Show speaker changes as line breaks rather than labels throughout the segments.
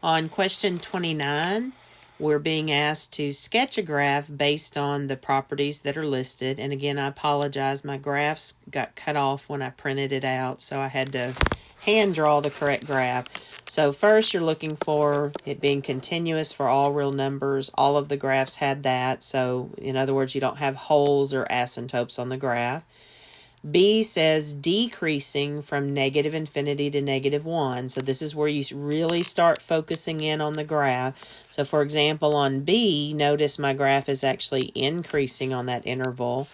On question 29, we're being asked to sketch a graph based on the properties that are listed. And again, I apologize, my graphs got cut off when I printed it out, so I had to hand draw the correct graph. So first you're looking for it being continuous for all real numbers. All of the graphs had that. So in other words, you don't have holes or asymptotes on the graph. B says decreasing from negative infinity to negative 1. So this is where you really start focusing in on the graph. So for example, on B, notice my graph is actually increasing on that interval.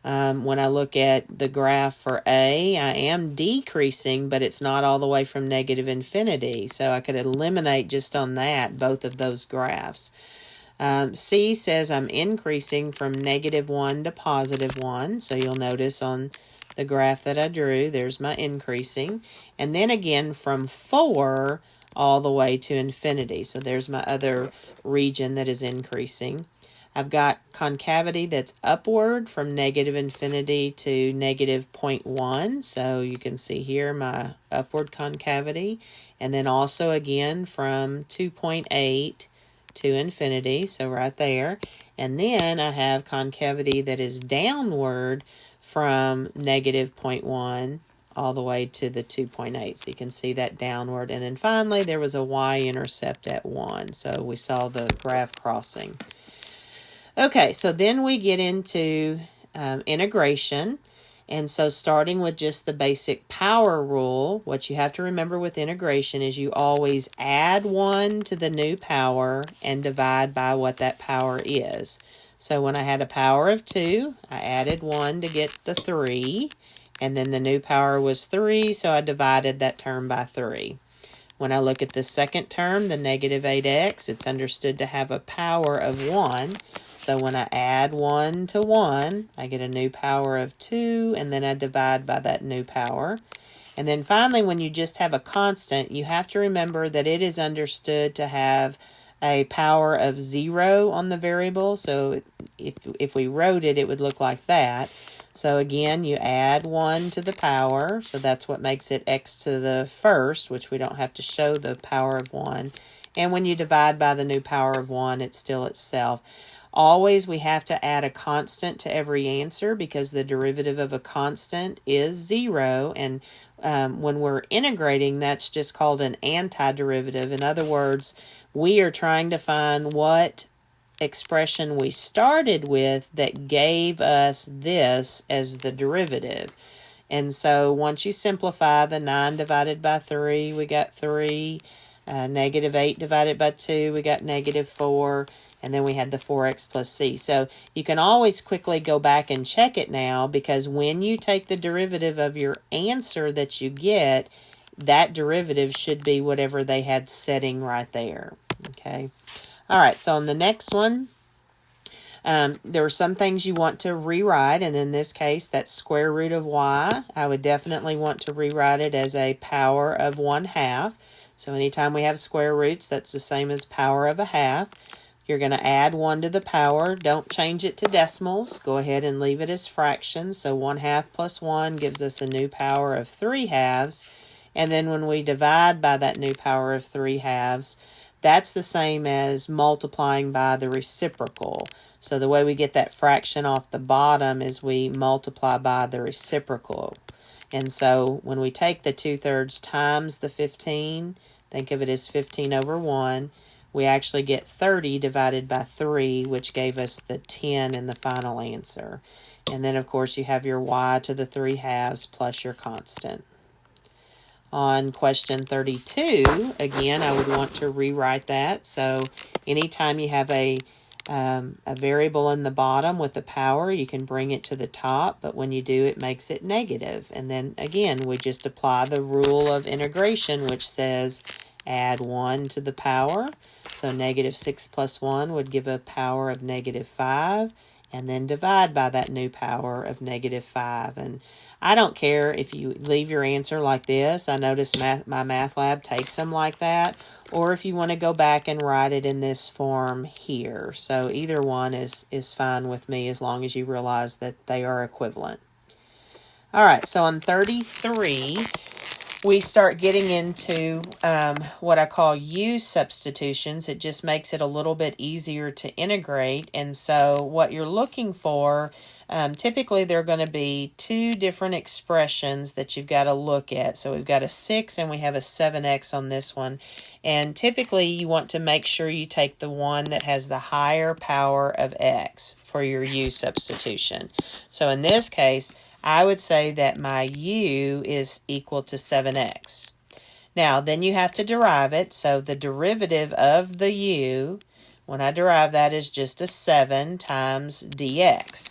When I look at the graph for A, I am decreasing, but it's not all the way from negative infinity. So I could eliminate just on that both of those graphs. C says I'm increasing from negative 1 to positive 1. So you'll notice on the graph that I drew, there's my increasing. And then again from 4 all the way to infinity. So there's my other region that is increasing. I've got concavity that's upward from negative infinity to negative 0.1. So you can see here my upward concavity. And then also again from 2.8 to infinity, so right there. And then I have concavity that is downward from negative 0.1 all the way to the 2.8. So you can see that downward. And then finally, there was a y-intercept at 1. So we saw the graph crossing. Okay, so then we get into integration. And so starting with just the basic power rule, what you have to remember with integration is you always add 1 to the new power and divide by what that power is. So when I had a power of 2, I added 1 to get the 3, and then the new power was 3, so I divided that term by 3. When I look at the second term, the negative 8x, it's understood to have a power of 1. So when I add 1 to 1, I get a new power of 2, and then I divide by that new power. And then finally, when you just have a constant, you have to remember that it is understood to have a power of 0 on the variable. So if we wrote it, it would look like that. So again, you add 1 to the power, so that's what makes it x to the first, which we don't have to show the power of 1. And when you divide by the new power of 1, it's still itself. Always we have to add a constant to every answer because the derivative of a constant is 0. And when we're integrating, that's just called an antiderivative. In other words, we are trying to find what expression we started with that gave us this as the derivative. And so once you simplify the 9 divided by 3, we got 3. Negative 8 divided by 2, we got negative 4. And then we had the 4x plus c. So you can always quickly go back and check it now because when you take the derivative of your answer that you get, that derivative should be whatever they had setting right there. Okay. All right. So on the next one, there are some things you want to rewrite. And in this case, that's square root of y. I would definitely want to rewrite it as a power of 1/2. So anytime we have square roots, that's the same as power of a half. You're going to add 1 to the power. Don't change it to decimals. Go ahead and leave it as fractions. So 1/2 plus 1 gives us a new power of 3/2. And then when we divide by that new power of 3/2, that's the same as multiplying by the reciprocal. So the way we get that fraction off the bottom is we multiply by the reciprocal. And so when we take the 2/3 times the 15, think of it as 15 over 1, we actually get 30 divided by 3, which gave us the 10 in the final answer. And then, of course, you have your y to the 3/2 plus your constant. On question 32, again, I would want to rewrite that. So anytime you have a variable in the bottom with a power, you can bring it to the top, but when you do, it makes it negative. And then, again, we just apply the rule of integration, which says add 1 to the power. So negative 6 plus 1 would give a power of negative 5, and then divide by that new power of negative 5. And I don't care if you leave your answer like this. I notice my math lab takes them like that. Or if you want to go back and write it in this form here. So either one is fine with me as long as you realize that they are equivalent. All right, so on 33, we start getting into what I call U substitutions. It just makes it a little bit easier to integrate. And so what you're looking for, typically there are going to be two different expressions that you've got to look at. So we've got a 6 and we have a 7x on this one. And typically you want to make sure you take the one that has the higher power of x for your U substitution. So in this case, I would say that my U is equal to 7x. Now, then you have to derive it. So the derivative of the U, when I derive that, is just a 7 times dx.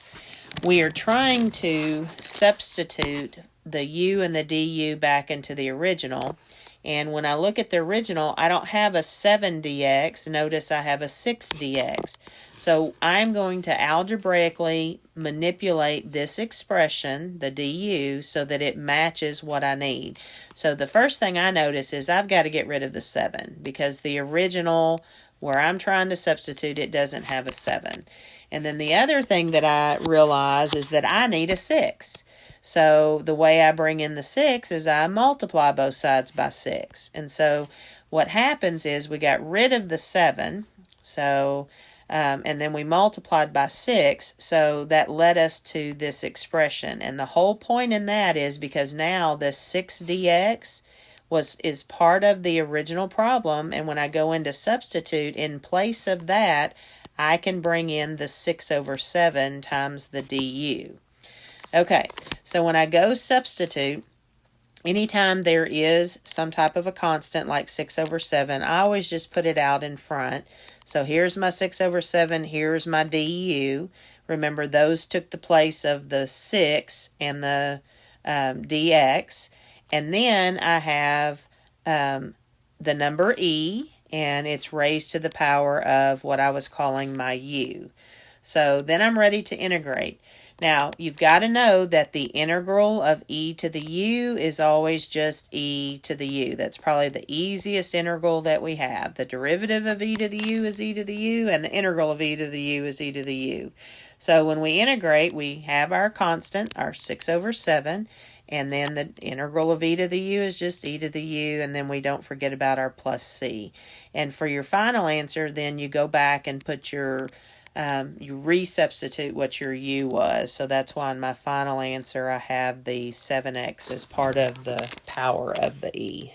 We are trying to substitute the U and the du back into the original. And when I look at the original, I don't have a 7 dx. Notice I have a 6 dx. So I'm going to algebraically manipulate this expression, the du, so that it matches what I need. So the first thing I notice is I've got to get rid of the 7 because the original, where I'm trying to substitute, it doesn't have a 7. And then the other thing that I realize is that I need a 6. So the way I bring in the 6 is I multiply both sides by 6. And so what happens is we got rid of the 7, so and then we multiplied by 6, so that led us to this expression. And the whole point in that is because now the 6 dx is part of the original problem, and when I go into substitute, in place of that, I can bring in the 6 over 7 times the du. Okay, so when I go substitute, anytime there is some type of a constant like 6 over 7, I always just put it out in front. So here's my 6 over 7, here's my du. Remember, those took the place of the 6 and the dx. And then I have the number e, and it's raised to the power of what I was calling my u. So then I'm ready to integrate. Now, you've got to know that the integral of e to the u is always just e to the u. That's probably the easiest integral that we have. The derivative of e to the u is e to the u, and the integral of e to the u is e to the u. So when we integrate, we have our constant, our 6 over 7, and then the integral of e to the u is just e to the u, and then we don't forget about our plus c. And for your final answer, then you go back and put your you resubstitute what your u was. So that's why in my final answer I have the 7x as part of the power of the e.